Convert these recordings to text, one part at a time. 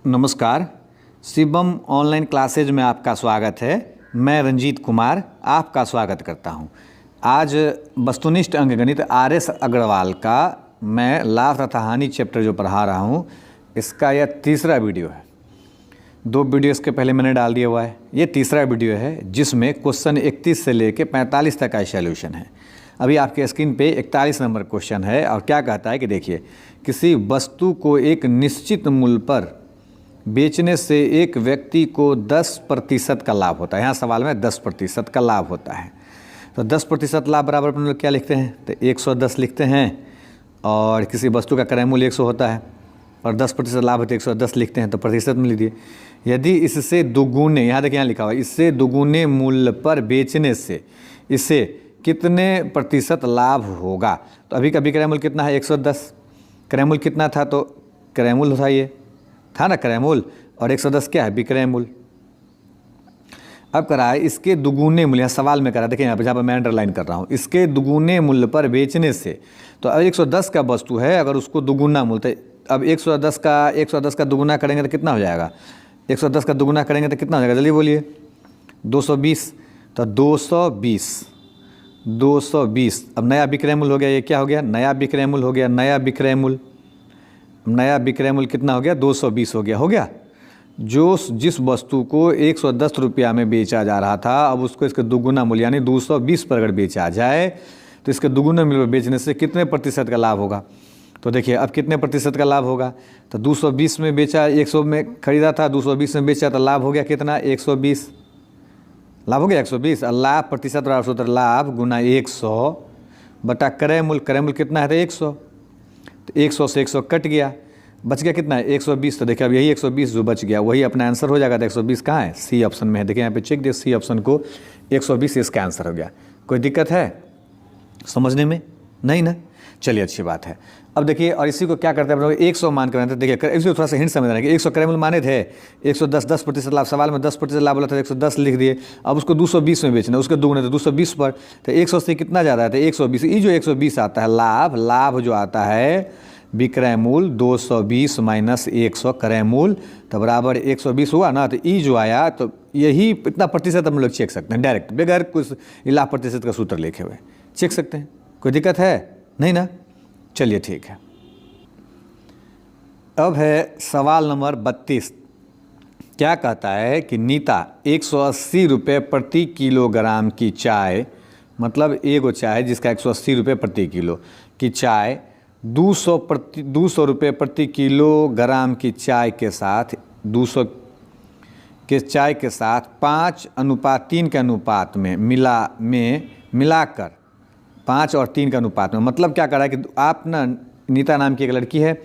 नमस्कार, Shivam online classes में आपका स्वागत है। मैं रंजीत कुमार आपका स्वागत करता हूं। आज वस्तुनिष्ठ अंकगणित आर.एस. अग्रवाल का मैं लाभ तथा हानि चैप्टर जो पढ़ा रहा हूं, इसका यह तीसरा वीडियो है। 2 वीडियो इसके पहले मैंने डाल दिया हुआ है। ये तीसरा वीडियो है जिसमें क्वेश्चन 31 से लेकर 45 तक का सॉल्यूशन है। अभी आपके स्क्रीन पे 41 नंबर क्वेश्चन है और क्या कहता है कि देखिए, किसी वस्तु को एक निश्चित मूल्य पर बेचने से एक व्यक्ति को 10% का लाभ होता है। यहाँ सवाल में 10% का लाभ होता है। तो 10% लाभ बराबर अपन लोग क्या लिखते हैं, तो 110 लिखते हैं। और किसी वस्तु का क्रय मूल्य 100 होता है और 10% लाभ होता है, 110 लिखते हैं, तो प्रतिशत में लीजिए। यदि इससे दुगुने, यहाँ देखिए यहाँ लिखा हुआ है, इससे दुगुने मूल्य पर बेचने से इसे कितने प्रतिशत लाभ होगा। तो अभी का विक्रय मूल्य कितना है, 110। क्रय मूल्य कितना था, तो क्रय मूल्य था, ये था ना क्रय मूल्य, और 110 क्या है, विक्रय मूल्य। अब करा है इसके दुगुने मूल्य, सवाल में करा, देखिए यहाँ पर जहाँ पर मैं अंडरलाइन कर रहा हूँ, इसके दुगुने मूल्य पर बेचने से। तो अब 110 का वस्तु है, अगर उसको दुगुना मूल्य, तो अब 110 का दुगुना करेंगे तो कितना हो जाएगा, 110 का दुगुना करेंगे तो कितना हो जाएगा, जल्दी बोलिए, 220। तो 220 अब नया विक्रय मूल्य हो गया, ये क्या हो गया, नया विक्रय मूल्य हो गया। नया विक्रय मूल्य कितना हो गया, 220 हो गया। जो जिस वस्तु को 110 रुपया में बेचा जा रहा था, अब उसको इसके दुगुना मूल्य यानी 220 पर अगर बेचा जाए तो इसके दुगुना मूल्य पर बेचने से कितने प्रतिशत का लाभ होगा। तो देखिए अब कितने प्रतिशत का लाभ होगा, तो 220 में बेचा, 100 में खरीदा था, 220 में बेचा, तो लाभ हो गया कितना, 120। लाभ हो गया 120। लाभ प्रतिशत बराबर सूत्र लाभ गुना 100 बटा क्रय मूल्य कितना है, तो 100। तो 100 से 100 कट गया, बच गया कितना है, 120। तो देखिए अब यही 120 जो बच गया वही अपना आंसर हो जाएगा। तो 120 कहाँ है, सी ऑप्शन में है। देखिए यहाँ पे चेक दिया, सी ऑप्शन को 120 इसका आंसर हो गया। कोई दिक्कत है समझने में, नहीं ना, चलिए अच्छी बात है। अब देखिए, और इसी को क्या करते हैं, 100 मान कर बनाते हैं। देखिए इसको थोड़ा सा हिंट समझ रहे हैं कि 100 क्रय मूल्य माने थे, 110 10% लाभ, सवाल में 10% लाभ बोला था, 110 लिख दिए। अब उसको 220 में बेचना, उसके दुगुने तो 220 पर, तो 100 से कितना ज़्यादा है, तो 120। ये जो 120 आता है लाभ जो आता है विक्रय मूल्य 220 माइनस 100 क्रय मूल्य, तो बराबर 120 हुआ ना। तो ई जो आया, तो यही इतना प्रतिशत हम लोग चेक सकते हैं डायरेक्ट, बगैर कुछ लाभ प्रतिशत का सूत्र लिखे हुए चेक सकते हैं। कोई दिक्कत है, नहीं ना, चलिए ठीक है। अब है सवाल नंबर 32। क्या कहता है कि नीता 180 रुपये प्रति किलोग्राम की चाय, मतलब एगो चाय जिसका 180 रुपये प्रति किलो की चाय 200 रुपये प्रति किलोग्राम की चाय के साथ 200 के चाय के साथ 5:3 के अनुपात में मिलाकर 5 और 3 के अनुपात में, मतलब क्या कर रहा है कि आप ना, नीता नाम की एक लड़की है,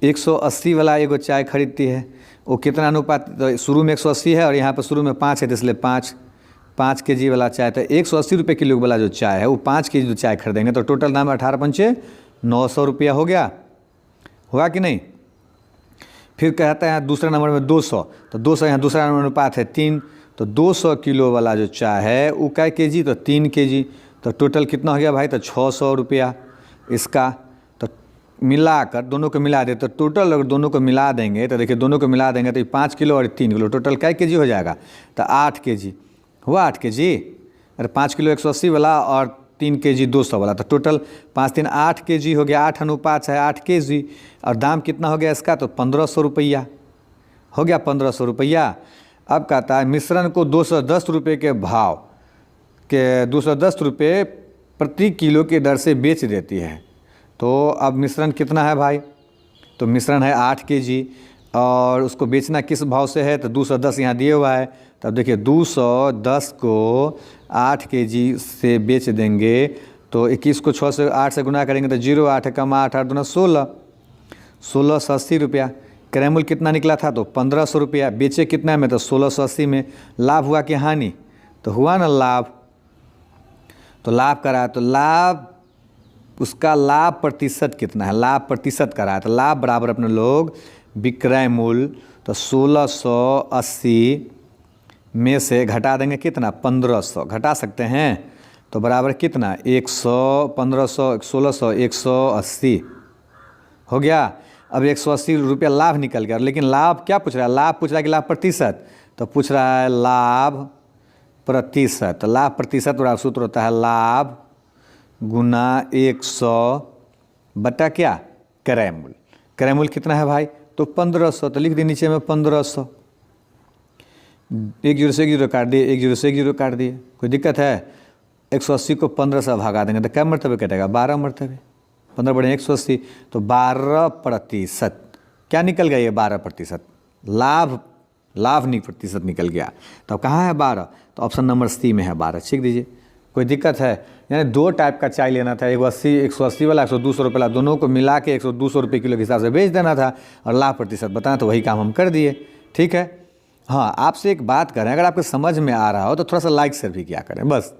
180 वाला एगो चाय खरीदती है। वो कितना अनुपात, तो शुरू में 180 है और यहाँ पर शुरू में 5 है, तो इसलिए 5 kg वाला चाय। तो 180 रुपये किलो वाला जो चाय है वो 5 kg जो चाय खरीदेंगे, तो टोटल दाम 18×5 900 रुपया हो गया, हुआ कि नहीं। फिर कहता है दूसरे नंबर में 200, तो 200 यहाँ दूसरा नंबर अनुपात है 3, तो 200 किलो वाला जो चाय है वो कै kg, तो 3 kg। तो टोटल कितना हो गया भाई, तो 600 रुपया इसका। तो मिलाकर दोनों को मिला दे, तो टोटल अगर दोनों को मिला देंगे, तो देखिए दोनों को मिला देंगे तो 5 किलो और 3 किलो, टोटल कै kg हो जाएगा, तो 8 kg हुआ। 8 kg, अरे 5 किलो 180 वाला और 3 kg 200 वाला, तो टोटल 5 3 8 kg हो गया। 8 अनुपात है 8 kg, और दाम कितना हो गया इसका, तो 1500 रुपया हो गया, 1500 रुपया। अब कहता है मिश्रण को 210 रुपये के भाव के 210 रुपये प्रति किलो के दर से बेच देती है। तो अब मिश्रण कितना है भाई, तो मिश्रण है 8 kg, और उसको बेचना किस भाव से है, तो 210 यहाँ दिए हुआ है। तब देखिए 210 को 8 kg से बेच देंगे, तो 21 को 6 से 8 से गुना करेंगे तो 0 8 कम 8 8 दूना 1680 रुपया। क्रय मूल्य कितना निकला था, तो 1500 रुपया। बेचे कितना में, तो 1680 में। लाभ हुआ कि हानि, तो हुआ ना लाभ। तो लाभ करा, तो लाभ उसका लाभ प्रतिशत कितना है, लाभ प्रतिशत करा, तो लाभ बराबर अपने लोग विक्रय मूल्य, तो 1680 में से घटा देंगे कितना, 1500 घटा सकते हैं, तो बराबर कितना 100 1500 1600 180 हो गया। अब 180 रुपया लाभ निकल गया, लेकिन लाभ क्या पूछ रहा है, लाभ पूछ रहा है कि लाभ प्रतिशत, तो पूछ रहा है लाभ प्रतिशत। लाभ प्रतिशत बराबर सूत्र होता है लाभ गुना 100 बटा क्या, क्रय मूल्य। क्रय मूल्य कितना है भाई, तो 1500, तो लिख दिए नीचे में 1500। एक जीरो से एक जीरो काट दिए, एक जीरो से एक जीरो काट दिए, कोई दिक्कत है। 180 को 15 से भागा देंगे तो क्या मरतबे कटेगा, 12 मरतबे। 15 बड़े 180 तो 12%। क्या निकल गया ये 12%, लाभ, लाभ प्रतिशत निकल गया। तो कहाँ है 12, तो ऑप्शन नंबर सी में है 12, छीक दीजिए। कोई दिक्कत है, यानी दो टाइप का चाय लेना था, 180 वाला 100-200 रुपये वाला, दोनों को मिला के 100-200 रुपये किलो के हिसाब से बेच देना था और लाभ प्रतिशत बताना, तो वही काम हम कर दिए। ठीक है, हाँ आपसे एक बात करें, अगर आपको समझ में आ रहा हो तो थोड़ा सा लाइक शेयर भी किया करें बस।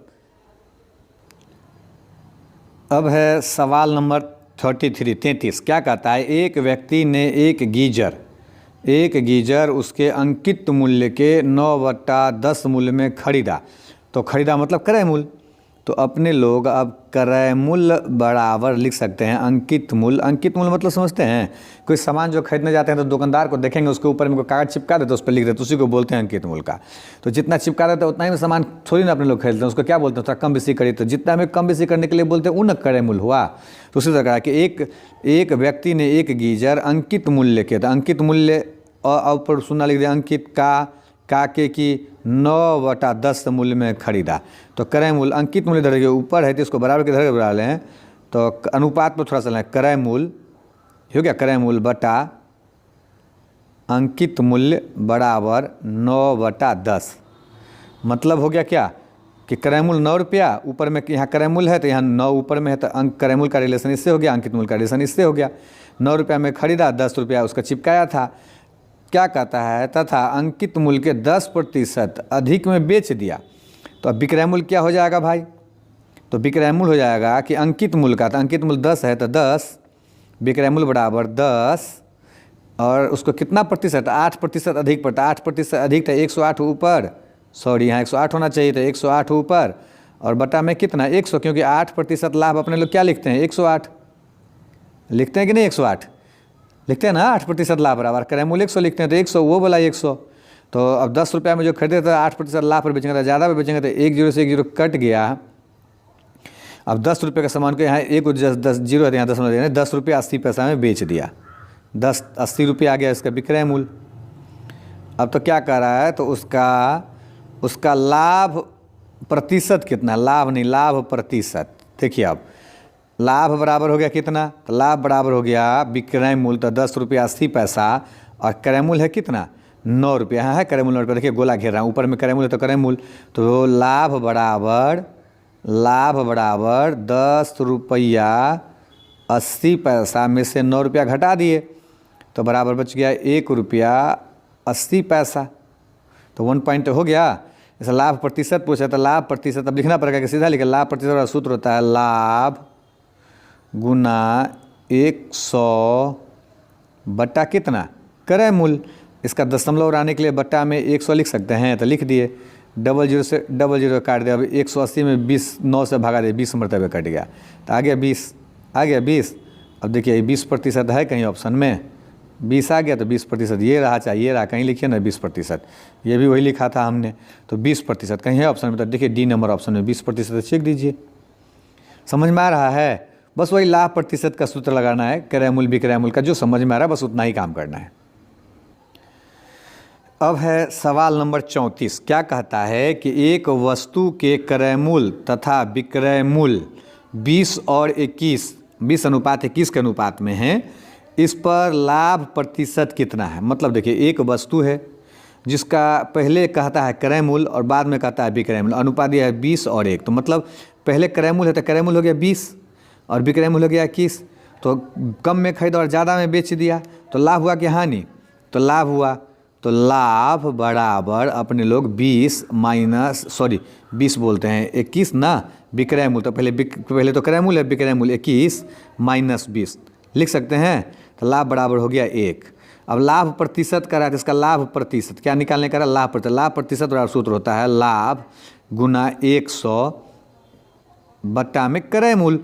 अब है सवाल नंबर 33 क्या कहता है, एक व्यक्ति ने एक गीजर उसके अंकित मूल्य के 9/10 मूल्य में खरीदा। तो खरीदा मतलब क्रय मूल्य, तो अपने लोग अब क्रय मूल्य बराबर लिख सकते हैं अंकित मूल्य। अंकित मूल्य मतलब समझते हैं, कोई सामान जो खरीदने जाते हैं तो दुकानदार को देखेंगे, उसके ऊपर में कोई कागज चिपका देते, उस पर लिख देते, उसी को बोलते हैं अंकित मूल्य का। तो जितना चिपका देते हैं उतना ही में सामान थोड़ी ना अपने लोग खरीदते हैं, उसको क्या बोलते हैं, थोड़ा कम बेसी करिए, तो जितना हमें कम बेसी करने के लिए बोलते हैं वो न क्रय मूल्य हुआ। तो उसी तरह कि एक व्यक्ति ने एक गीजर अंकित मूल्य के, तो अंकित मूल्य ऊपर सुना लिख दिया, अंकित काके की 9/10 मूल्य में खरीदा। तो क्रय मूल्य, अंकित मूल्य धर के ऊपर है तो इसको बराबर के धर के बराबर लें, तो अनुपात में थोड़ा सा लें, क्रय मूल्य हो गया, क्रय मूल्य बटा अंकित मूल्य बराबर 9/10। मतलब हो गया क्या कि क्रय मूल्य 9 रुपया, ऊपर में यहाँ क्रय मूल्य है तो यहाँ 9 ऊपर में है, तो अंक क्रय मूल्य का रिलेशन इससे हो गया, अंकित मूल्य का रिलेशन इससे हो गया। 9 रुपया में खरीदा, 10 रुपया उसका चिपकाया था। क्या कहता है, तथा अंकित मूल्य के 10% अधिक में बेच दिया। तो अब विक्रय मूल्य क्या हो जाएगा भाई, तो विक्रय मूल्य हो जाएगा कि अंकित मूल्य का, तो अंकित मूल्य 10 है तो 10 विक्रय मूल्य बराबर 10, और उसको कितना प्रतिशत, 8% अधिक पड़ता, 8% अधिक था 108 ऊपर, सॉरी यहाँ 108 होना चाहिए, तो 108 ऊपर और बटा में कितना 100, क्योंकि 8% लाभ अपने लोग क्या लिखते हैं 108 लिखते हैं कि नहीं, 108 लिखते हैं ना, 8% लाभ बराबर क्रय मूल्य 100 लिखते हैं, तो 100 वो बोला 100। तो अब 10 रुपया में जो खरीदे थे 8% लाभ पर बेचेंगे, तो ज़्यादा पर बेचेंगे, तो 1 जीरो से 1 जीरो कट गया। अब 10 रुपये का सामान को यहाँ एक 10 जीरो है, यहाँ 10 देना, 10 रुपया 80 पैसा में बेच दिया, 80 रुपये आ गया इसका विक्रय मूल्य। अब तो क्या कर रहा है, तो उसका लाभ प्रतिशत कितना, लाभ नहीं लाभ प्रतिशत। देखिए अब लाभ बराबर हो गया कितना, तो लाभ बराबर हो गया विक्रय मूल्य, तो 10 रुपया 80 पैसा, और क्रय मूल्य है कितना 9 रुपया, यहाँ है क्रय मूल्य 9 रुपया, देखिए गोला घेर रहा हूँ, ऊपर में क्रय मूल्य तो क्रय मूल्य, तो लाभ बराबर 10 रुपया 80 पैसा में से 9 रुपया घटा दिए, तो बराबर बच गया 1 रुपया 80 पैसा। तो 1 पॉइंट हो गया। जैसे लाभ प्रतिशत पूछा, तो लाभ प्रतिशत अब लिखना पड़ेगा कि सीधा लिखे, लाभ प्रतिशत का सूत्र होता है लाभ गुना 100 बटा कितना क्रय मूल्य। इसका दशमलव आने के लिए बट्टा में 100 लिख सकते हैं, तो लिख दिए, 00 से 00 काट दिया, अब 180 में 20 9 से भागा दिया, 20 मरतबे कट गया, तो आ गया 20। अब देखिए 20% है कहीं ऑप्शन में, 20 आ गया, तो 20% ये रहा, चाहे ये रहा, कहीं लिखिए ना 20%, ये भी वही लिखा था हमने, तो 20% कहीं है ऑप्शन में, तो देखिए डी नंबर ऑप्शन में 20% चेक दीजिए। समझ में आ रहा है, बस वही लाभ प्रतिशत का सूत्र लगाना है, क्रय मूल्य विक्रय मूल्य का, जो समझ में आ रहा है बस उतना ही काम करना है। अब है सवाल नंबर 34, क्या कहता है कि एक वस्तु के क्रय मूल्य तथा विक्रय मूल्य 20 और 20:21 के अनुपात में है, इस पर लाभ प्रतिशत कितना है। मतलब देखिए एक वस्तु है जिसका पहले कहता है क्रय मूल्य और बाद में कहता है विक्रय मूल्य, अनुपात दिया है 20 और 1, तो मतलब पहले क्रय मूल्य है तो क्रय मूल्य हो गया 20 और विक्रय मूल्य हो गया 21, तो कम में खरीदा और ज़्यादा में बेच दिया, तो लाभ हुआ कि हानि, तो लाभ हुआ। तो लाभ बराबर अपने लोग 20 बोलते हैं 21 ना, विक्रय मूल्य, तो पहले तो क्रय मूल्य है, विक्रय मूल्य 21 - 20 लिख सकते हैं, तो लाभ बराबर हो गया 1। अब लाभ प्रतिशत का रहा है, तो इसका लाभ प्रतिशत क्या निकालने का रहा, लाभ प्रतिशत बराबर सूत्र होता है लाभ गुना 100 बट्टा में क्रय मूल्य।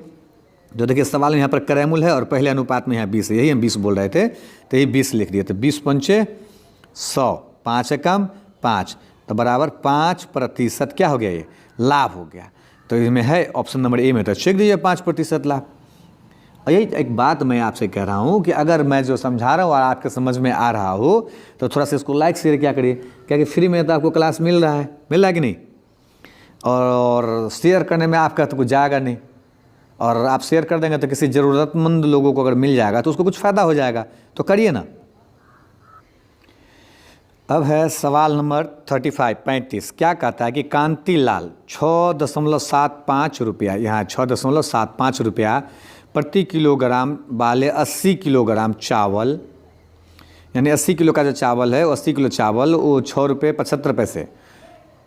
जो देखिए सवाल में यहाँ पर क्रयमूल्य है और पहले अनुपात में यहाँ 20 है, यही हम 20 बोल रहे थे, तो ये 20 लिख दिए। तो 20 पंचे 100, 5 एकम 5, तो बराबर 5% क्या हो गया, ये लाभ हो गया। तो इसमें है ऑप्शन नंबर ए में, तो चेक दीजिए 5% लाभ। और यही एक बात मैं आपसे कह रहा हूँ कि अगर मैं जो समझा रहा हूँ और आपके समझ में आ रहा हो तो थोड़ा सा इसको लाइक शेयर क्या करिए, क्योंकि फ्री में तो आपको क्लास मिल रहा है कि नहीं, और शेयर करने में आपका तो कुछ जाएगा नहीं, और आप शेयर कर देंगे तो किसी ज़रूरतमंद लोगों को अगर मिल जाएगा तो उसको कुछ फ़ायदा हो जाएगा, तो करिए ना। अब है सवाल नंबर 35 क्या कहता है कि कांतिलाल 6.75 रुपया, यहाँ 6.75 रुपया प्रति किलोग्राम वाले 80 किलोग्राम चावल, यानी 80 किलो का जो चावल है, वो 80 किलो चावल वो 6 रुपये 75 पैसे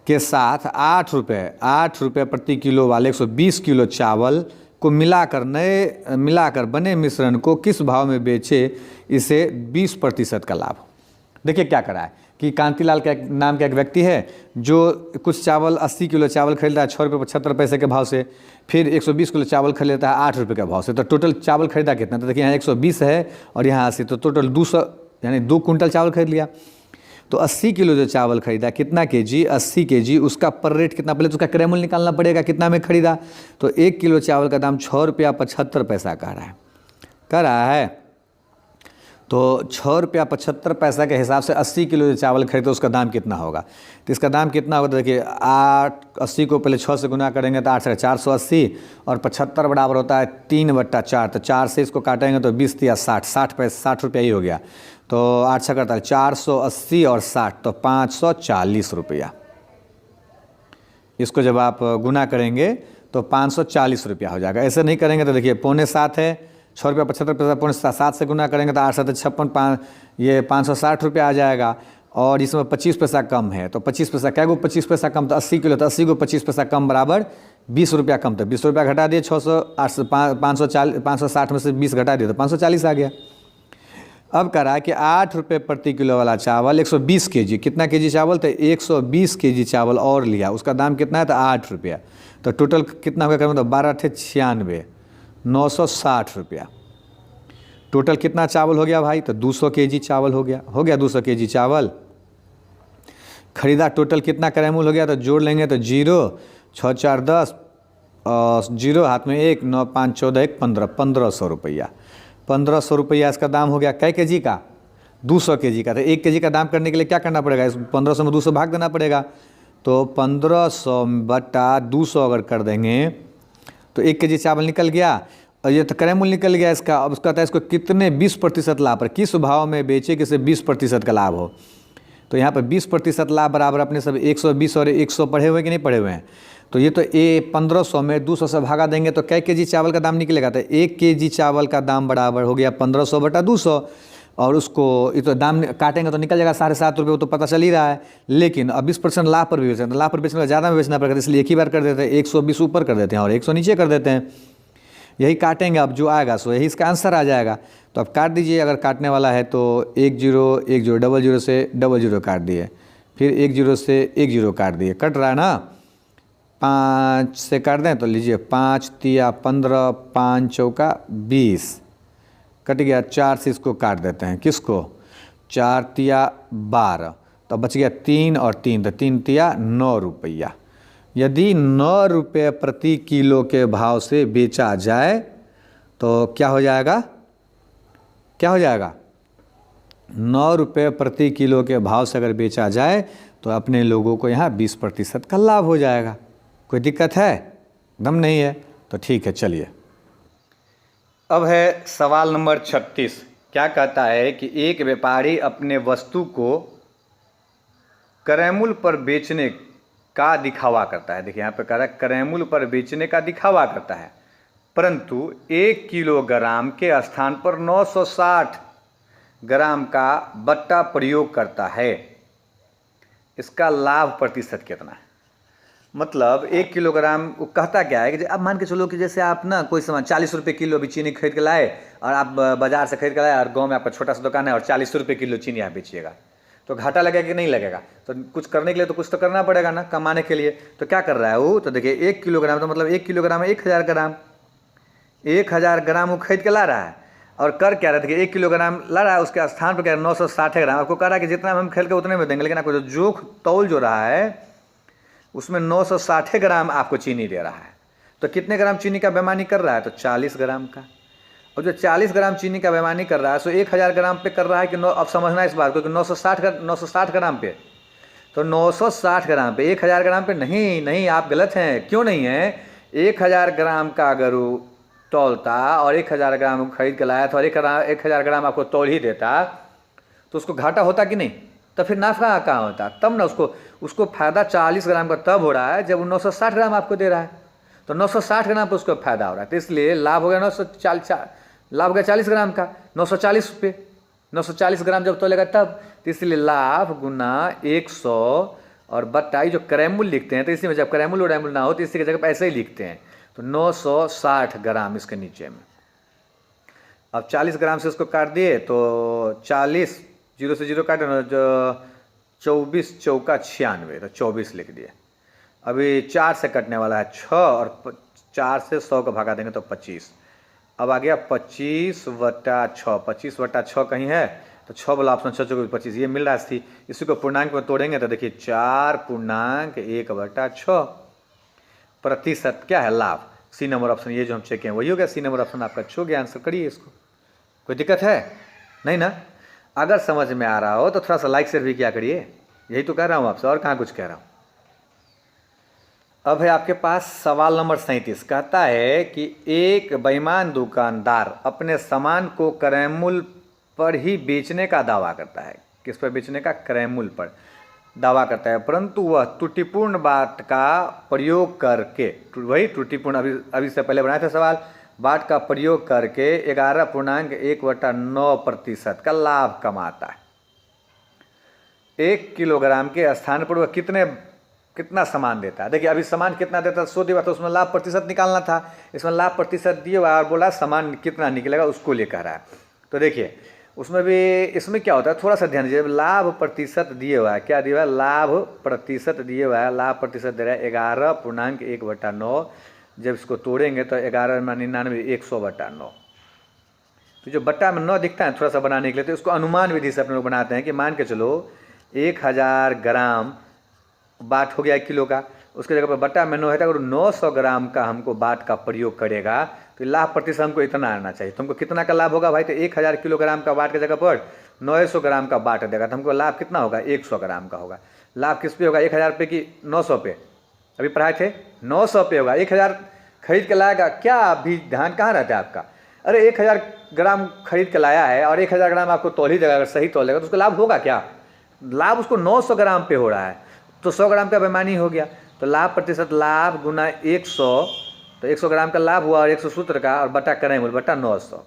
के साथ 8 रुपये प्रति किलो वाले 120 किलो चावल को मिलाकर बने मिश्रण को किस भाव में बेचे, इसे 20% का लाभ। देखिए क्या करा है कि कांतिलाल का नाम का एक व्यक्ति है जो कुछ चावल 80 किलो चावल खरीदता है 6 रुपये 75 पैसे के भाव से, फिर 120 किलो चावल खरीद लेता है 8 रुपये के भाव से। तो टोटल चावल खरीदा कितना, तो देखिए यहाँ 120 है और यहाँ 80, तो टोटल 200, यानी 2 कुंटल चावल खरीद लिया। तो 80 किलो जो चावल खरीदा, कितना केजी, 80 केजी, उसका पर रेट कितना, पहले तो उसका क्रयमूल्य निकालना पड़ेगा, कितना में खरीदा। तो 1 किलो चावल का दाम 6 रुपया 75 पैसा कह रहा है। तो 6 रुपया 75 पैसा के हिसाब से 80 किलो जो चावल खरीदे उसका दाम कितना होगा, तो इसका दाम कितना होगा, तो देखिए 80 को पहले 6 से गुना करेंगे तो 8 से 480, और 75 बराबर होता है 3/4, तो 4 से इसको काटेंगे तो 20 या 60 रुपया ही हो गया। तो 8 से करता है 480 और 60, तो 540 रुपया। इसको जब आप गुना करेंगे तो 540 रुपया हो जाएगा। ऐसे नहीं करेंगे तो देखिए 6.25 है, 6 रुपया 75 पैसा 7.5 से गुना करेंगे तो 8 7 56, ये 560 रुपया आ जाएगा। और इसमें 25 पैसा कम है, तो 25 पैसा क्या को 25 पैसा कम, तो 80 किलो, तो 80 को 25 पैसा कम बराबर 20 रुपया कम, तो 20 रुपया घटा दिए 600, 560 में से 20 घटा दिए तो 540 आ गया। अब कह रहा है कि 8 रुपये प्रति किलो वाला चावल 120 केजी, कितना केजी चावल, तो 120 केजी चावल और लिया, उसका दाम कितना है, तो 8 रुपया। तो टोटल कितना हो गया, तो 12 × 96, 960 रुपया। टोटल कितना चावल हो गया भाई, तो 200 केजी चावल हो गया 200 केजी चावल खरीदा। टोटल कितना क्रयमूल्य हो गया, तो जोड़ लेंगे तो 0 6 4 10 0 हाथ में 1 9 5 14 1 15, 1500 रुपया। 1500 रुपया इसका दाम हो गया। कै केजी का, 200 केजी का। तो 1 केजी का दाम करने के लिए क्या करना पड़ेगा, इस 1500 में 200 भाग देना पड़ेगा। तो 1500 बटा 200 अगर कर देंगे तो 1 केजी चावल निकल गया, और ये तो क्रयमूल्य निकल गया इसका। अब उसका था इसको कितने 20% लाभ पर, किस भाव में बेचे कि 20% का लाभ हो। तो यहाँ पर 20% लाभ बराबर अपने सब 120 और 100 पढ़े हुए कि नहीं पढ़े हुए हैं। तो ये तो 1500 में 200 से भागा देंगे तो कै केजी चावल का दाम निकलेगा, तो 1 केजी चावल का दाम बराबर हो गया 1500 बटा 200, और उसको ये तो दाम काटेंगे तो निकल जाएगा 7.5 रुपये, वो तो पता चल ही रहा है। लेकिन अब 20% लाभ पर भी बेचते हैं, तो लाभ पर बेचने का ज़्यादा में बेचना पड़ेगा, इसलिए एक ही बार कर देते हैं, 120 ऊपर कर देते हैं और 100 नीचे कर देते हैं। यही काटेंगे, अब जो आएगा सो यही इसका आंसर आ जाएगा। तो अब काट दीजिए, अगर काटने वाला है तो 1 0 1 0 00 से 00 काट दिए, फिर 1 0 से 1 0 काट दिए, कट रहा है ना। 5 से काट दें तो लीजिए 5 तिया 15, 5 चौका 20, कट गया। 4 से इसको काट देते हैं, किसको, 4 तिया 12, तो बच गया 3 और 3, तो 3 तिया 9 रुपया। यदि 9 रुपये प्रति किलो के भाव से बेचा जाए तो क्या हो जाएगा, 9 रुपये प्रति किलो के भाव से अगर बेचा जाए तो अपने लोगों को यहाँ 20% का लाभ हो जाएगा। कोई दिक्कत है, दम नहीं है, तो ठीक है चलिए। अब है सवाल नंबर 36, क्या कहता है कि एक व्यापारी अपने वस्तु को क्रयमूल्य पर बेचने का दिखावा करता है। देखिए यहाँ पे कह रहा है क्रयमूल्य पर बेचने का दिखावा करता है, परंतु 1 किलोग्राम के स्थान पर 960 ग्राम का बट्टा प्रयोग करता है, इसका लाभ प्रतिशत कितना है। मतलब 1 किलोग्राम, वो कहता क्या है कि अब मान के चलो कि जैसे आप ना कोई सामान 40 रुपये किलो भी चीनी खरीद के लाए, और आप बाजार से खरीद के लाए और गांव में आपका छोटा सा दुकान है और 40 रुपये किलो चीनी आप बेचिएगा, तो घाटा लगेगा कि नहीं लगेगा। तो कुछ करने के लिए तो कुछ तो करना पड़ेगा ना, कमाने के लिए। तो क्या कर रहा है वो, तो देखिए 1 किलोग्राम, तो मतलब 1 किलोग्राम है 1000 ग्राम, 1000 ग्राम वो खरीद के ला रहा है और कर क्या रहा था कि 1 किलोग्राम ला रहा है, उसके स्थान पर क्या 960 ग्राम। आपको कह रहा है कि जितना हम खरीद के उतने में देंगे, लेकिन आपको जो जोख तौल जो रहा है उसमें 960 ग्राम आपको चीनी दे रहा है। तो कितने ग्राम चीनी का बेईमानी कर रहा है? तो 40 ग्राम का। और जो 40 ग्राम चीनी का बेईमानी कर रहा है सो 1000 ग्राम पे कर रहा है कि अब समझना इस बात को कि 960 ग्राम पे, तो 960 ग्राम पे 1000 ग्राम पे नहीं, नहीं आप गलत हैं। क्यों नहीं है? 1000 ग्राम का अगर वो तौलता और 1000 ग्राम खरीद के लाया था और 1000 ग्राम आपको तौल ही देता तो उसको घाटा होता कि नहीं? तो फिर नाफा कहाँ होता? तब ना उसको फायदा 40 ग्राम का तब हो रहा है जब वो 960 ग्राम आपको दे रहा है। तो 960 ग्राम पर उसको फायदा हो रहा है, तो इसलिए लाभ हो गया 40 ग्राम का 940 रुपये। 940 ग्राम जब तोलेगा तब, तो इसलिए लाभ गुना 100 और बट्टाई जो क्रयमूल्य लिखते हैं, तो इसी में जब क्रयमूल्य उड़ैमूल्य ना हो तो इसी की जगह पर ऐसे ही लिखते हैं। तो 960 ग्राम इसके नीचे में। अब 40 ग्राम से उसको काट दिए तो 40, 0 से 0 काटे, 24 चौका 96, तो 24 लिख दिए। अभी 4 से कटने वाला है 6 और 4 से 100 का भागा देंगे तो 25। अब आ गया 25/6। 25/6 कहीं है तो 6 वाला ऑप्शन 6 को 25 ये मिल रहा थी। इसी को पूर्णांक में तोड़ेंगे तो देखिए 4.1/6 प्रतिशत क्या है? लाभ। सी नंबर ऑप्शन ये जो हम चेक किए वही हो गया। सी नंबर ऑप्शन आपका छो गया। आंसर करिए इसको। कोई दिक्कत है? नहीं ना? अगर समझ में आ रहा हो तो थोड़ा सा लाइक शेयर भी क्या करिए। यही तो कह रहा हूँ आपसे, और कहाँ कुछ कह रहा हूँ। अब है आपके पास सवाल नंबर 37। कहता है कि एक बेईमान दुकानदार अपने सामान को क्रय मूल्य पर ही बेचने का दावा करता है। किस पर बेचने का? क्रय मूल्य पर दावा करता है, परंतु वह त्रुटिपूर्ण बाट का प्रयोग करके, वही त्रुटिपूर्ण अभी से पहले बनाया था सवाल, बाट का प्रयोग करके 11.1/9% का लाभ कमाता है। 1 किलोग्राम के स्थान पर वह कितना सामान देता है? देखिए अभी सामान कितना देता है 100 दिया, तो उसमें लाभ प्रतिशत निकालना था। इसमें लाभ प्रतिशत दिए हुआ और बोला सामान कितना निकलेगा उसको लिए कह रहा है। तो देखिए उसमें भी इसमें क्या होता है, थोड़ा सा ध्यान दीजिए। लाभ प्रतिशत दिए हुआ है, क्या दिया हुआ है? लाभ प्रतिशत दिए हुआ है। लाभ प्रतिशत दे रहा है 11.1/9। जब इसको तोड़ेंगे तो 11×99 100/9। तो जो बट्टा में 9 दिखता है थोड़ा सा बनाने के लिए, तो इसको अनुमान विधि से अपने लोग बनाते हैं कि मान के चलो 1000 ग्राम बाट हो गया 1 किलो का, उसके जगह पर बट्टा में 9 है, तो अगर 900 ग्राम का हमको बाट का प्रयोग करेगा तो लाभ प्रतिशत हमको इतना आना चाहिए। तो हमको कितना का लाभ होगा भाई? तो 1000 किलोग्राम का बाट की जगह पर 900 ग्राम का बाट देगा, तो हमको लाभ कितना होगा? 100 ग्राम का होगा। लाभ किस पे होगा? 1000 पे कि 900 पे? अभी पढ़ाए थे 900 पे होगा। 1000 खरीद के लाएगा, क्या अभी ध्यान कहाँ रहता है आपका? अरे 1000 ग्राम खरीद के लाया है और 1000 ग्राम आपको तौल ही देगा, अगर सही तौलेगा तो उसको लाभ होगा क्या? लाभ उसको 900 ग्राम पे हो रहा है, तो 100 ग्राम का बेईमानी हो गया। तो लाभ प्रतिशत लाभ गुना 100, तो 100 ग्राम का लाभ हुआ और 100 सूत्र का और बटा क्रय मूल्य बटा 900।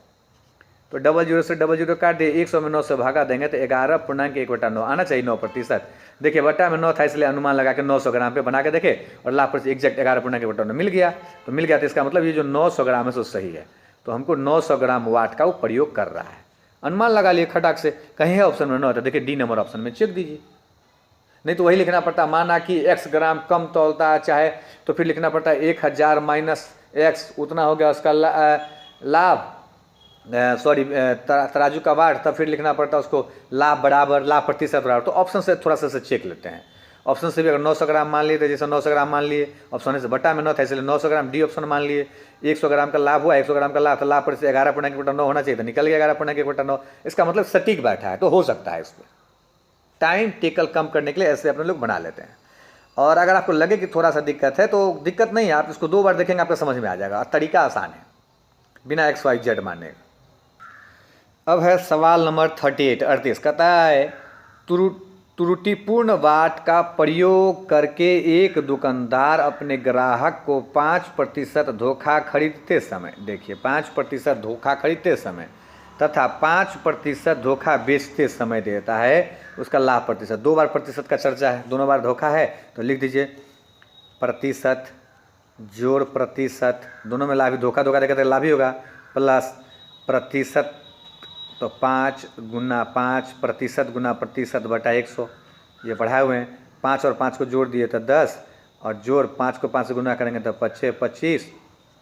तो 00 से 00 काट दिए, 100 में 9 से भागा देंगे तो 11.1/9 आना चाहिए 9%। देखिए बट्टा में 9 था इसलिए अनुमान लगा के 900 ग्राम पे बना के देखे और लाभ प्रतिशत एग्जैक्ट 11.1/9 मिल गया। तो मिल गया तो इसका मतलब ये जो 900 ग्राम है सो सही है। तो हमको 900 ग्राम वाट का वो प्रयोग कर रहा है। अनुमान लगा लिए खटाक से। कहीं है ऑप्शन में 9 होता, देखिए डी नंबर ऑप्शन में चेक दीजिए। नहीं तो वही लिखना पड़ता, माना कि x ग्राम कम तौलता है चाहे, तो फिर लिखना पड़ता है 1000 माइनस x उतना हो गया उसका लाभ, सॉरी तराजू का वाट, तब फिर लिखना पड़ता है उसको लाभ बराबर लाभ प्रतिशत बराबर। तो ऑप्शन से थोड़ा सा चेक लेते हैं। ऑप्शन से भी अगर 900 ग्राम मान लिए तो जैसे 900 ग्राम मान लिए, ऑप्शन से बट्टा में 9 था इसलिए 900 ग्राम, डी ऑप्शन मान लिए। 100 ग्राम का लाभ हुआ, 100 ग्राम का लाभ, तो लाभ प्रतिशत 11.1/9 होना चाहिए, तो निकल गया 11.1/9। इसका मतलब सटीक बैठा है, तो हो सकता है इसमें टाइम टेकल कम करने के लिए ऐसे अपने लोग बना लेते हैं। और अगर आपको लगे कि थोड़ा सा दिक्कत है तो दिक्कत नहीं है, आप इसको 2 बार देखेंगे आपको समझ में आ जाएगा। तरीका आसान है, बिना XYZ मानने। अब है सवाल नंबर 38। कहता है त्रुटिपूर्ण बाट का प्रयोग करके एक दुकानदार अपने ग्राहक को 5% धोखा खरीदते समय, देखिए 5% धोखा खरीदते समय तथा 5% धोखा बेचते समय देता है उसका लाभ प्रतिशत। 2 बार प्रतिशत का चर्चा है, दोनों बार धोखा है, तो लिख दीजिए प्रतिशत जोड़ प्रतिशत, दोनों में लाभ ही, धोखा देगा तो लाभ ही होगा, प्लस प्रतिशत, तो 5 गुना 5 प्रतिशत गुना प्रतिशत बटा 100। ये पढ़ाए हुए हैं। 5 और 5 को जोड़ दिए तो 10 और जोड़ 5 को 5 से गुना करेंगे तो 5 25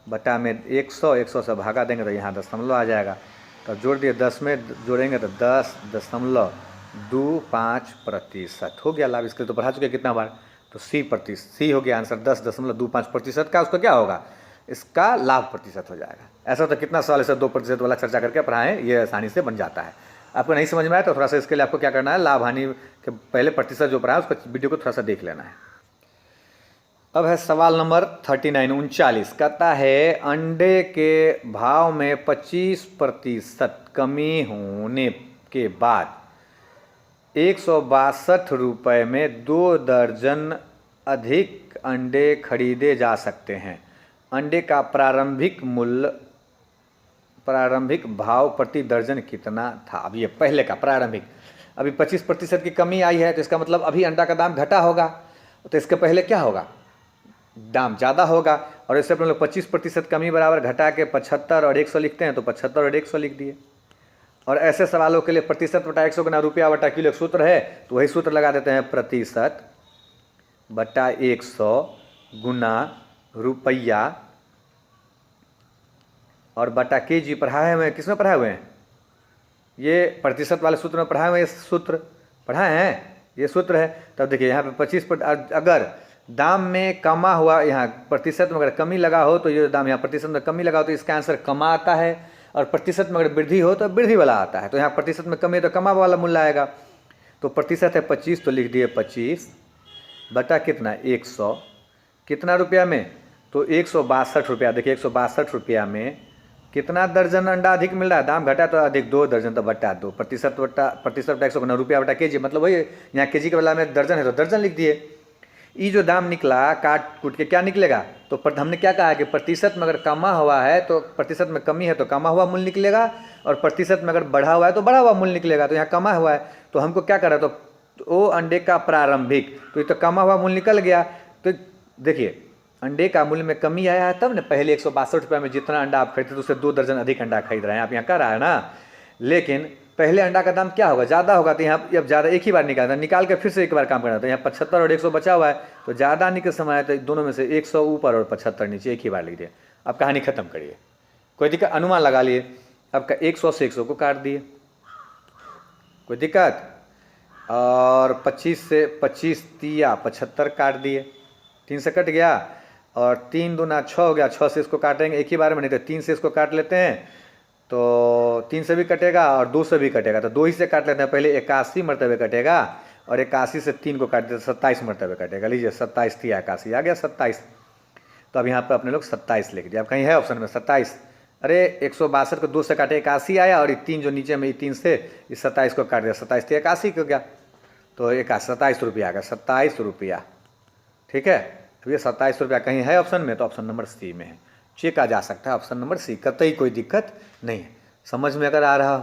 बटा में 100, 100 से भागा देंगे तो यहाँ दशमलव आ जाएगा। तो जोड़ दिए 10 में जोड़ेंगे तो 10.25% हो गया लाभ। इसके तो पढ़ा चुके कितना बार, तो सी हो गया आंसर। 10.25% का उसका क्या होगा, इसका लाभ प्रतिशत हो जाएगा। ऐसा तो कितना सवाल ऐसा 2% वाला चर्चा करके पढ़ाएं, ये आसानी से बन जाता है। आपको नहीं समझ में आया तो थोड़ा सा इसके लिए आपको क्या करना है, लाभ हानि के पहले प्रतिशत जो पढ़ा है उसका वीडियो को थोड़ा सा देख लेना है। अब है सवाल नंबर 39 कहता है अंडे के भाव में 25% कमी होने के बाद 162 रुपये में 2 दर्जन अधिक अंडे खरीदे जा सकते हैं। अंडे का प्रारंभिक भाव प्रति दर्जन कितना था। अब ये पहले का प्रारंभिक, अभी 25% की कमी आई है तो इसका मतलब अभी अंडा का दाम घटा होगा, तो इसके पहले क्या होगा, दाम ज़्यादा होगा। और इससे अपने लोग 25% कमी बराबर घटा के 75 और 100 लिखते हैं, तो 75 और 100 लिख दिए। और ऐसे सवालों के लिए प्रतिशत बटा 100 गुना रुपया बटा किलो एक सूत्र है, तो वही सूत्र लगा देते हैं, प्रतिशत बटा 100 गुना रुपया और बटा केजी। पढ़ाए हुए हैं, किसमें पढ़ाए हुए हैं, ये प्रतिशत वाले सूत्र में पढ़ाए हुए हैं, सूत्र पढ़ाए हैं, ये सूत्र है। तब देखिए यहाँ पे 25%, अगर दाम में कमा हुआ, यहाँ प्रतिशत में अगर कमी लगा हो तो ये दाम यहाँ प्रतिशत में कमी लगा हो तो इसका आंसर कमा आता है, और प्रतिशत में अगर वृद्धि हो तो वृद्धि वाला आता है। तो यहाँ प्रतिशत में कमी है तो कमा वाला मूल्य आएगा। तो प्रतिशत है 25, तो लिख दिए 25 बटा कितना 100, कितना रुपया में, तो 162 रुपया। देखिए 162 रुपया में कितना दर्जन अंडा अधिक मिल रहा है, दाम घटा तो अधिक 2 दर्जन, तो बटा 2, प्रतिशत बटा 100 गुना रुपया बटा केजी, मतलब वही यहाँ केजी के बदला में दर्जन है तो दर्जन लिख दिए। ये जो दाम निकला काट कूट के क्या निकलेगा, तो हमने क्या कहा है कि प्रतिशत में अगर कमा हुआ है तो प्रतिशत में कमी है तो कमा हुआ मूल्य निकलेगा, और प्रतिशत में अगर बढ़ा हुआ है तो बढ़ा हुआ मूल्य निकलेगा। तो यहाँ कमा हुआ है तो हमको क्या करा, तो वो अंडे का प्रारंभिक, तो ये तो कमा हुआ मूल्य निकल गया। तो देखिए अंडे का मूल्य में कमी आया है तब ना, पहले 162 रुपये में जितना अंडा आप खरीदते तो उससे 2 दर्जन अधिक अंडा खरीद रहे हैं, आप यहाँ कर रहा है ना। लेकिन पहले अंडा का दाम क्या होगा, ज़्यादा होगा, तो यहाँ अब ज़्यादा एक ही बार निकालना, निकाल के फिर से एक बार काम करना। तो यहाँ 75 और 100 बचा हुआ है, तो ज़्यादा आने के समय है तो दोनों में से 100 ऊपर और 75 नीचे, एक ही बार लिख दिए। अब कहानी खत्म करिए, कोई दिक्कत, अनुमान लगा लिए। अब 100 से 100 को काट दिए, कोई दिक्कत, और 25 से 25 तिया 75 काट दिए, 3 से कट गया, और 3 दूना 6 हो गया, 6 से इसको काटेंगे एक ही बार में, नहीं तो 3 से इसको काट लेते हैं, तो 3 से भी कटेगा और 2 से भी कटेगा, तो 2 ही से काट लेते हैं। पहले 81 मरतबे कटेगा और 81 से 3 को काट देते 27 मरतबे कटेगा। लीजिए 27 थी 81 आ गया 27। तो अब यहाँ पर अपने लोग 27 लिख दिया। अब कहीं है ऑप्शन में 27, अरे 162 को 2 से काटे 81 आया, और ये 3 जो नीचे में 3 से इस 27 को काट दिया, 27 थी 81 हो गया, तो 27 रुपया आ गया, 27 रुपया। ठीक है, अब ये 27 रुपया कहीं है ऑप्शन में, तो ऑप्शन नंबर सी में है, चेक आ जा सकता है ऑप्शन नंबर सी, कतई कोई दिक्कत नहीं है। समझ में अगर आ रहा हो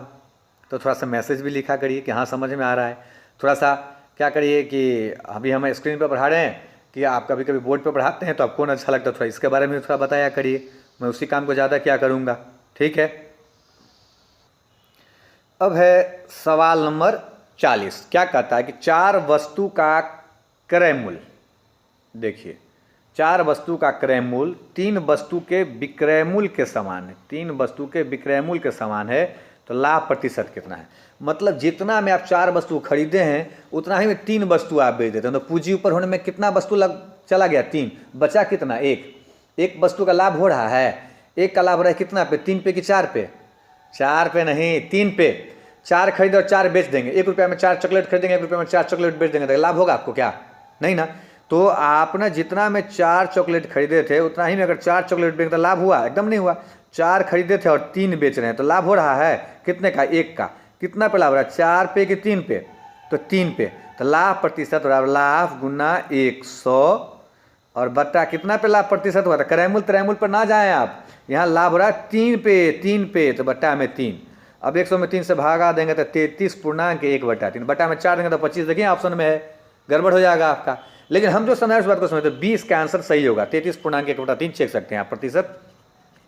तो थोड़ा सा मैसेज भी लिखा करिए कि हाँ समझ में आ रहा है। थोड़ा सा क्या करिए कि अभी हम स्क्रीन पर पढ़ा रहे हैं कि आप कभी कभी बोर्ड पर पढ़ाते हैं तो आपको अच्छा लगता है, थोड़ा इसके बारे में थोड़ा बताया करिए, मैं उसी काम को ज़्यादा क्या करूँगा। ठीक है, अब है सवाल नंबर 40, क्या कहता है कि 4 वस्तु का क्रय मूल्य, देखिए 4 वस्तु का क्रय मूल्य 3 वस्तु के विक्रय मूल्य के समान है, 3 वस्तु के विक्रय मूल्य के समान है, तो लाभ प्रतिशत कितना है। मतलब जितना में आप 4 वस्तु खरीदे हैं उतना ही में 3 वस्तु आप बेच देते हैं, तो पूंजी ऊपर होने में कितना वस्तु चला गया, 3, बचा कितना, एक वस्तु का लाभ हो रहा है, एक का लाभ हो रहा है कितना पे, 3 पे कि 4 पे, 4 पे नहीं 3 पे। 4 खरीदे और 4 बेच देंगे, 1 रुपया में 4 चॉकलेट खरीदेंगे, 1 रुपये में 4 चॉकलेट बेच देंगे, तो लाभ होगा आपको क्या, नहीं ना। तो आपने जितना में 4 चॉकलेट खरीदे थे उतना ही में अगर 4 चॉकलेट बेच तो लाभ हुआ, एकदम नहीं हुआ। 4 खरीदे थे और 3 बेच रहे हैं तो लाभ हो रहा है कितने का, 1 का। कितना पे लाभ हो रहा है, 4 पे कि 3 पे, तो 3 पे। तो लाभ प्रतिशत हो रहा है, लाभ गुना 100 और बट्टा कितना पे लाभ प्रतिशत हुआ था, क्रय मूल्य पर ना जाएं आप, यहाँ लाभ हो रहा है 3 पे, तो बट्टा में 3। अब 100 में 3 से भागा देंगे तो 33.1 बटा 3, बट्टा में 4 देंगे तो 25। देखिए ऑप्शन में है, गड़बड़ हो जाएगा आपका। लेकिन हम जो समझ उस बात को समझते हैं, 20 का आंसर सही होगा, 33.1 बटा 3 चेक सकते हैं आप, प्रतिशत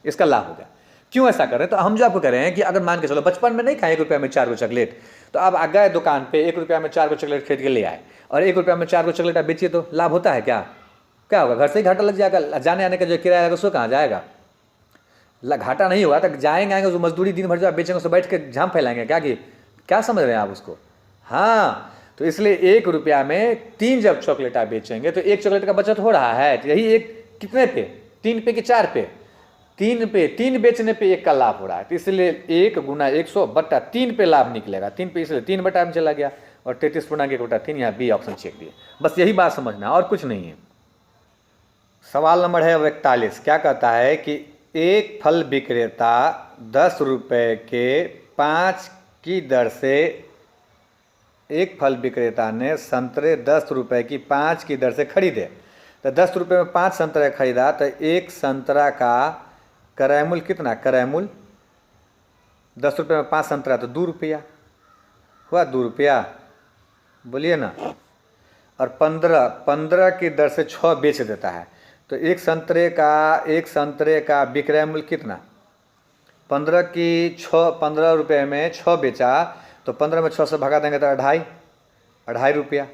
इसका लाभ होगा। क्यों ऐसा कर रहे हैं, तो हम जो आपको कह रहे हैं कि अगर मान के चलो बचपन में नहीं खाए 1 रुपया में 4 को चॉकलेट, तो आप आ गए दुकान पे 1 रुपया में 4 को चॉकलेट खरीद के ले आए, और 1 रुपया में 4 को चॉकलेट आप बेचिए, तो लाभ होता है क्या, क्या होगा, घर से ही घाटा लग जाएगा, जाने आने का जो किराया है उसको कहाँ जाएगा, घाटा नहीं हुआ तो जाएंगे आएंगे जो मजदूरी दिन भर जो आप बेचेंगे उसको बैठ के झाम फैलाएंगे क्या कि क्या समझ रहे हैं आप उसको। हाँ, तो इसलिए 1 रुपया में 3 जब चॉकलेट आप बेचेंगे तो 1 चॉकलेट का बचत हो रहा है। तो यही एक कितने पे, 3 पे कि 4 पे, 3 पे, 3 बेचने पे 1 का लाभ हो रहा है। तो इसलिए 1 गुना 100 बट्टा 3 पे लाभ निकलेगा, 3 पे, इसलिए 3 बटा में चला गया और 33.1/3 यहाँ बी ऑप्शन चेक दिए। बस यही बात समझना और कुछ नहीं है। सवाल नंबर है 41। क्या कहता है कि एक फल विक्रेता 10 रुपये के 5 की दर से, एक फल विक्रेता ने संतरे 10 रुपये की 5 की दर से खरीदे। तो 10 रुपये में 5 संतरे खरीदा तो एक संतरा का क्रय मूल्य कितना, क्रय मूल्य 10 रुपये में 5 संतरा तो 2 रुपया हुआ, 2 रुपया बोलिए ना। और 15 की दर से 6 बेच देता है। तो एक संतरे का विक्रय मूल्य कितना, 15 रुपये में 6 बेचा तो 15 में 6 से भगा देंगे तो 2.5 रुपया।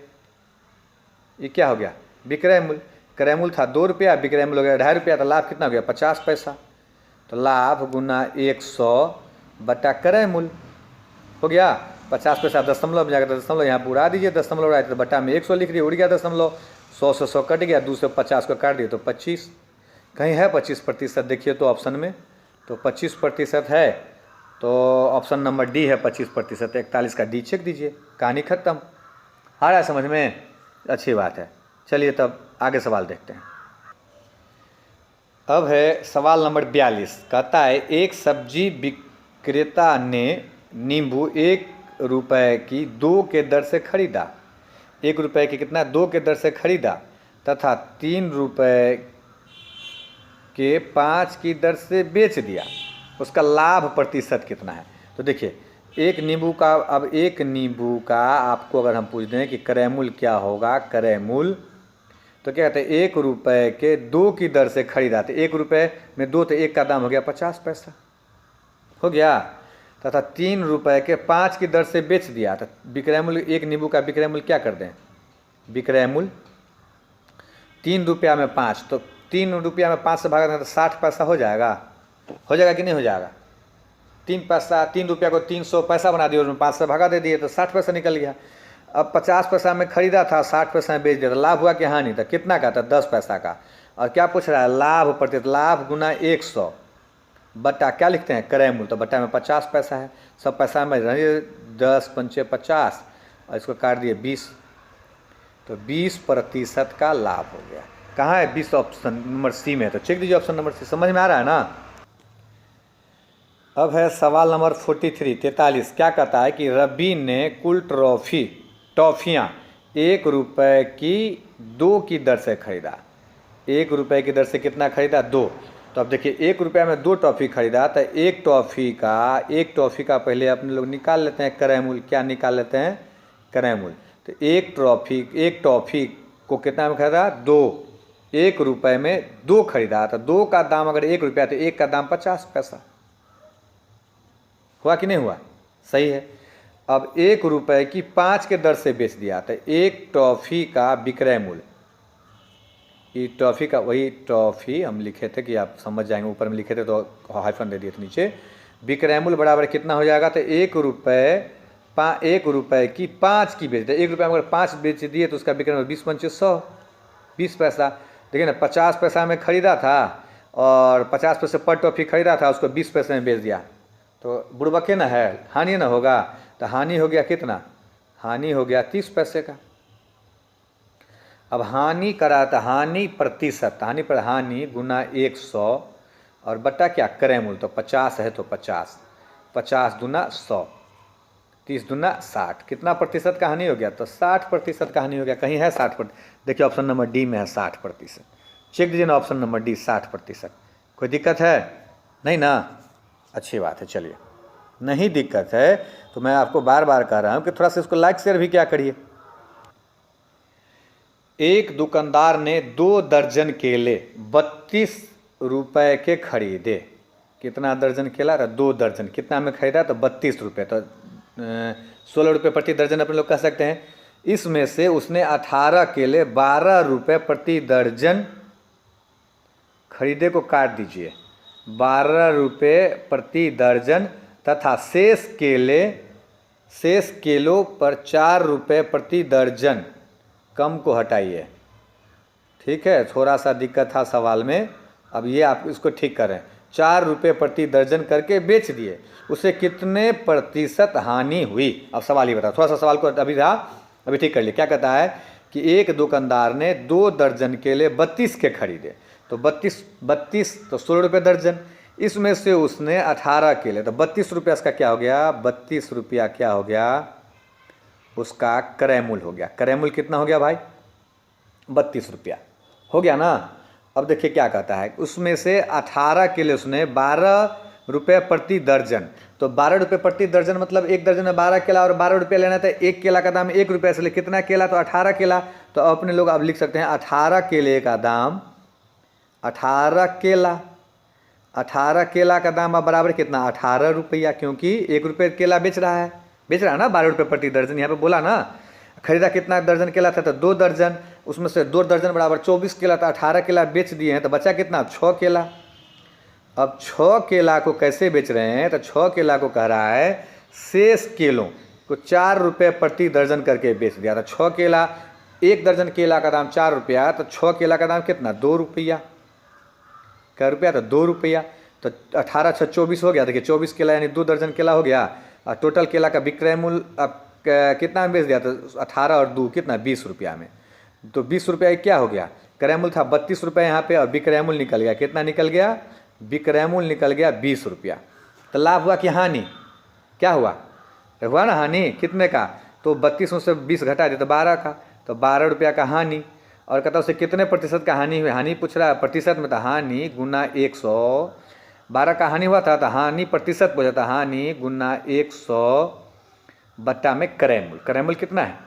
ये क्या हो गया, विक्रय मूल्य। क्रय मूल्य था 2 रुपया, विक्रय मूल्य हो गया 2.5 रुपया, तो लाभ कितना हो गया, 50 पैसा। तो लाभ गुना 100 बटा क्रय मूल्य हो गया 50 पैसा। दशमलव में जाकर दशमलव यहाँ पूरा दीजिए, दशमलव आए तो बटा में 100 लिख दिए, उड़ गया दशमलव, 100 से 100 कट गया, 2 से 50 को काट दिए तो 25। कहीं है 25% देखिए तो ऑप्शन में, तो 25% है तो ऑप्शन नंबर डी है 25%। 41 का डी चेक दीजिए, कहानी खत्म। आ रहा है समझ में, अच्छी बात है। चलिए तब आगे सवाल देखते हैं। अब है सवाल नंबर 42। कहता है एक सब्जी विक्रेता ने नींबू 1 रुपये की 2 के दर से खरीदा, 1 रुपये की कितना, 2 के दर से खरीदा तथा 3 रुपये के 5 की दर से बेच दिया। उसका लाभ प्रतिशत कितना है। तो देखिए एक नींबू का, अब एक नींबू का आपको अगर हम पूछ दें कि क्रय मूल्य क्या होगा, क्रय मूल्य तो क्या कहते हैं 1 रुपये के 2 की दर से खरीदा। तो 1 रुपये में 2 तो 1 का दाम हो गया 50 पैसा हो गया, तथा 3 रुपये के 5 की दर से बेच दिया। तो विक्रय मूल्य, एक नींबू का विक्रय मूल्य क्या कर दें, विक्रय मूल्य 3 रुपया में 5, तो 3 रुपया में 5 से भागा दें तो 60 पैसा हो जाएगा कि नहीं हो जाएगा। 3 रुपया को 300 पैसा बना दिया, उसमें 5 से भागा दे दिए तो 60 पैसा निकल गया। अब 50 पैसा में खरीदा था, 60 पैसा में बेच दिया, तो लाभ हुआ कि हानि, तो कितना का था 10 पैसा का। और क्या पूछ रहा है, लाभ प्रतिशत, लाभ गुना 100 बटा क्या लिखते हैं, क्रय मूल्य, तो बटा में 50 पैसा है, सब पैसा में 10 पंचे 50 और इसको काट दिए 20, तो 20% का लाभ हो गया। कहाँ है 20, ऑप्शन नंबर सी में है, तो चेक दीजिए ऑप्शन नंबर सी। समझ में आ रहा है ना। अब है सवाल नंबर 43। क्या कहता है कि रवि ने कुल टॉफियाँ 1 रुपये की 2 की दर से खरीदा। 1 रुपये की दर से कितना खरीदा, 2। तो अब देखिए 1 रुपया में 2 टॉफ़ी खरीदा, तो एक टॉफ़ी का पहले अपने लोग निकाल लेते हैं क्रय मूल्य। क्या निकाल लेते हैं, क्रय मूल्य। तो एक टॉफ़ी को कितना में खरीदा, 2। 1 रुपये में 2 खरीदा, तो 2 का दाम अगर 1 रुपया तो 1 का दाम 50 पैसा हुआ कि नहीं हुआ, सही है। अब 1 रुपये की 5 के दर से बेच दिया, तो एक टॉफ़ी का विक्रय मूल्य, ये टॉफ़ी का, वही टॉफ़ी हम लिखे थे कि आप समझ जाएंगे, ऊपर में लिखे थे तो हाइफन दे दिए थे नीचे। विक्रय मूल्य बराबर कितना हो जाएगा, तो 1 रुपये की 5 की बेच दिया। 1 रुपये में अगर 5 बेच दिए तो उसका विक्रय मूल्य 20 पंचे 100, 20 पैसा। देखिए ना 50 पैसा में खरीदा था और 50 पैसे पर टॉफ़ी खरीदा था, उसको 20 पैसे में बेच दिया, तो बुड़बके ना है, हानि ना होगा। तो हानि हो गया कितना, हानि हो गया 30 पैसे का। अब हानि करा तो हानि प्रतिशत, हानि पर हानि गुना 100 और बटा क्या, क्रय मूल्य, तो 50 है तो 50 दूना 100, 30 दूना 60, कितना प्रतिशत का हानि हो गया, तो 60% का हानि हो गया। कहीं है 60%, देखिए ऑप्शन नंबर डी में है 60%। चेक दीजिए ना ऑप्शन नंबर डी 60%। कोई दिक्कत है नहीं ना, अच्छी बात है। चलिए नहीं दिक्कत है तो मैं आपको बार बार कह रहा हूँ कि थोड़ा सा इसको लाइक शेयर भी क्या करिए। एक दुकानदार ने 2 दर्जन केले 32 रुपये के खरीदे। कितना दर्जन केला था, 2 दर्जन, कितना में खरीदा, तो 32 रुपये, तो 16 रुपये प्रति दर्जन अपने लोग कह सकते हैं। इसमें से उसने 18 केले 12 रुपये प्रति दर्जन खरीदे को काट दीजिए। 12 रुपये प्रति दर्जन तथा शेष केलों पर 4 रुपये प्रति दर्जन कम को हटाइए। ठीक है, थोड़ा सा दिक्कत था सवाल में, अब ये आप इसको ठीक करें। 4 रुपये प्रति दर्जन करके बेच दिए, उसे कितने प्रतिशत हानि हुई? अब सवाल ही बताओ। थोड़ा सा सवाल को अभी ठीक कर लिए। क्या कहता है कि एक दुकानदार ने 2 दर्जन केले 32 के खरीदे, तो 32 तो 16 रुपये दर्जन। इसमें से उसने 18 केले, तो 32 रुपया इसका क्या हो गया? 32 रुपया क्या हो गया? उसका क्रय मूल्य हो गया। क्रय मूल्य कितना हो गया भाई? 32 रुपया हो गया ना। अब देखिए क्या कहता है, उसमें से 18 केले उसने 12 रुपये प्रति दर्जन, तो 12 रुपये प्रति दर्जन मतलब एक दर्जन में 12 केला और 12 रुपये लेना था। एक केला का दाम 1 रुपये, इसलिए कितना केला? तो 18 केला। तो अपने लोग अब लिख सकते हैं 18 केले का दाम, 18 केला का दाम अब बराबर कितना? 18 रुपया, क्योंकि 1 रुपये केला बेच रहा है ना 12 रुपये प्रति दर्जन। यहाँ पे बोला ना, खरीदा कितना दर्जन केला था? तो 2 दर्जन, उसमें से 2 दर्जन बराबर 24 केला था। 18 केला बेच दिए हैं, तो बचा कितना? 6 केला। अब 6 केला को कैसे बेच रहे हैं? तो 6 केला को कह रहा है शेष केलों को 4 रुपये प्रति दर्जन करके बेच दिया। तो 6 केला, 1 दर्जन केला का दाम 4 रुपया, तो 6 केला का दाम कितना? 2 रुपया। क्या रुपया? तो 2 रुपया। तो 18 6 24 हो गया। देखिए 24 केला यानी 2 दर्जन केला हो गया। और टोटल केला का विक्रय मूल्य अब कितना में बेच दिया? तो 18 और 2 कितना? 20 रुपया में। तो 20 रुपया क्या हो गया? क्रय मूल्य था 32 रुपये यहाँ पे, और विक्रय मूल्य निकल गया कितना? निकल गया विक्रय मूल्य निकल गया 20 रुपया। तो लाभ हुआ कि हानि? क्या हुआ? हुआ ना हानि। कितने का? तो 32 में से 20 घटा दिया तो 12 का, तो 12 रुपया का हानि। और कहता उसे कितने प्रतिशत का हानि हुई? हानि पूछ रहा है प्रतिशत में, तो हानि गुना 100। 12 का हानि हुआ था, तो हानि प्रतिशत पूछा था, हानि गुना 100 बट्टा में क्रय मूल्य। क्रय मूल्य कितना है?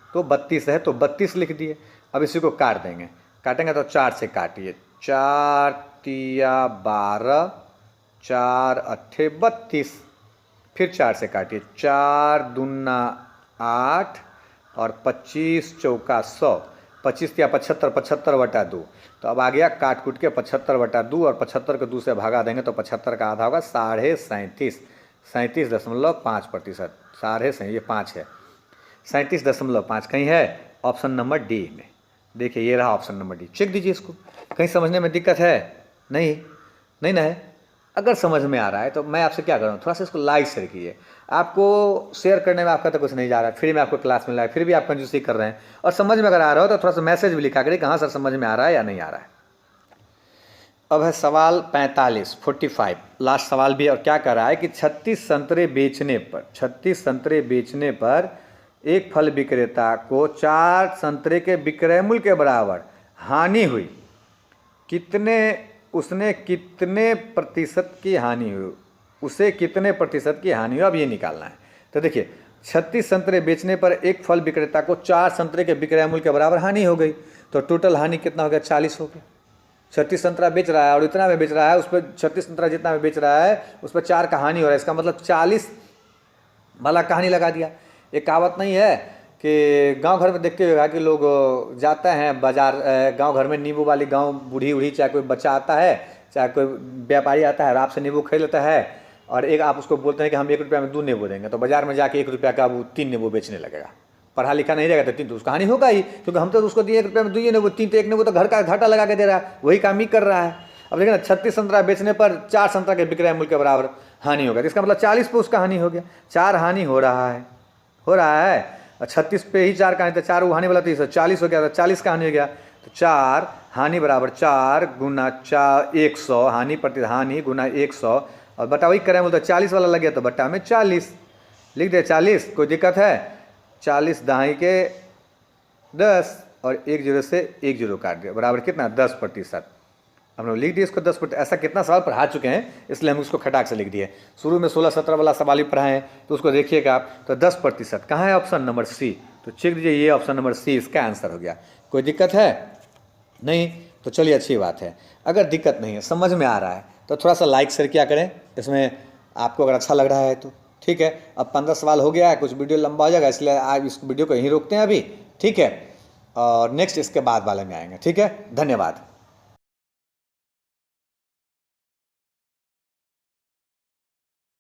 तो 32 है, तो 32 लिख दिए। अब इसी को काट देंगे। काटेंगे तो 4 से काटिए। 4 तिया 12, 4 अट्ठे 32, फिर 4 से काटिए। 4 दूना 8 और 25 चौका 100, 25 तिया 75, 75 बटा 2। तो अब आ गया काट कूट के 75 बटा 2, और 75 को 2 से भागा देंगे तो 75 का आधा होगा 37.5, 37.5%। 37.5 ये 5 है, 37.5 कहीं है ऑप्शन नंबर डी में। देखिए ये रहा ऑप्शन नंबर डी, चेक दीजिए इसको। कहीं समझने में दिक्कत है? नहीं ना है। अगर समझ में आ रहा है तो मैं आपसे क्या करूँ, थोड़ा सा इसको लाइक शेयर कीजिए। आपको शेयर करने में आपका तो कुछ नहीं जा रहा है, फ्री में आपको क्लास मिल रहा है, फिर भी आप कंजूसी कर रहे हैं। और समझ में अगर आ रहा हो तो थोड़ा सा मैसेज भी लिखा करिए कहाँ सर समझ में आ रहा है या नहीं आ रहा है। अब है सवाल 45 लास्ट सवाल भी। और क्या कर रहा है कि 36 संतरे बेचने पर एक फल विक्रेता को 4 संतरे के विक्रय मूल्य के बराबर हानि हुई। उसने कितने प्रतिशत की हानि हुई? उसे कितने प्रतिशत की हानि हुई, अब ये निकालना है। तो देखिए 36 संतरे बेचने पर एक फल विक्रेता को 4 संतरे के विक्रय मूल्य के बराबर हानि हो गई। तो टोटल हानि कितना हो गया? 40 हो गया। 36 संतरा बेच रहा है और इतना में बेच रहा है, उस पर 36 संतरा जितना में बेच रहा है उस पर 4 का हानि हो रहा है। इसका मतलब 40 वाला कहानी लगा दिया। एक कहावत नहीं है कि गांव घर में देखते होगा कि लोग जाते हैं बाजार, गांव घर में नींबू वाली गांव बूढ़ी उढ़ी चाहे कोई बच्चा आता है, चाहे कोई व्यापारी आता है और आपसे नींबू खरीद लेता है, और एक आप उसको बोलते हैं कि हम 1 रुपया में 2 नींबू देंगे, तो बाजार में जाके 1 रुपया का वो 3 नींबू बेचने लगेगा। पढ़ा लिखा नहीं रहेगा तो 3 तो उसका हानि होगा ही, क्योंकि हम तो उसको दिए 1 रुपया में 2 नींबू, 3 तो 1 नींबू तो घर का घाटा लगा के दे रहा है, वही काम ही कर रहा है। अब देखिए ना 36 संतरा बेचने पर 4 संतरा के विक्रय मूल्य के बराबर हानि होगा, इसका मतलब 40 पे उसका हानि हो गया। 4 हानि हो रहा है और 36 पे ही 4 का हानि, तो 4 वो हानि वाला तो 40 हो गया, तो 40 का हानि हो गया। तो 4 हानि बराबर 4 गुना 4 100, हानि प्रति हानि गुना 100, और बटा वही क्रय मूल्य तो 40 वाला लग गया, तो बटा में 40 लिख दे। 40 कोई दिक्कत है? 40 दहाई के 10 और 1 0 से 1 0 काट दिया, बराबर कितना? 10%। हम लोग लिख दिए इसको 10%। ऐसा कितना सवाल पढ़ा चुके हैं, इसलिए हम उसको खटाक से लिख दिए। शुरू में 16-17 वाला सवाल ही पढ़ाए हैं, तो उसको देखिएगा आप। तो 10% कहाँ है? Option number C. तो चेक दीजिए, ये ऑप्शन नंबर सी इसका आंसर हो गया। कोई दिक्कत है? नहीं? तो चलिए अच्छी बात है। अगर दिक्कत नहीं है, समझ में आ रहा है, तो थोड़ा सा लाइक शेयर किया करें इसमें, आपको अगर अच्छा लग रहा है तो। ठीक है, अब 15 सवाल हो गया है, कुछ वीडियो लंबा हो जाएगा, इसलिए आज इस वीडियो को यहीं रोकते हैं अभी। ठीक है, और नेक्स्ट इसके बाद वाले में आएंगे। ठीक है, धन्यवाद।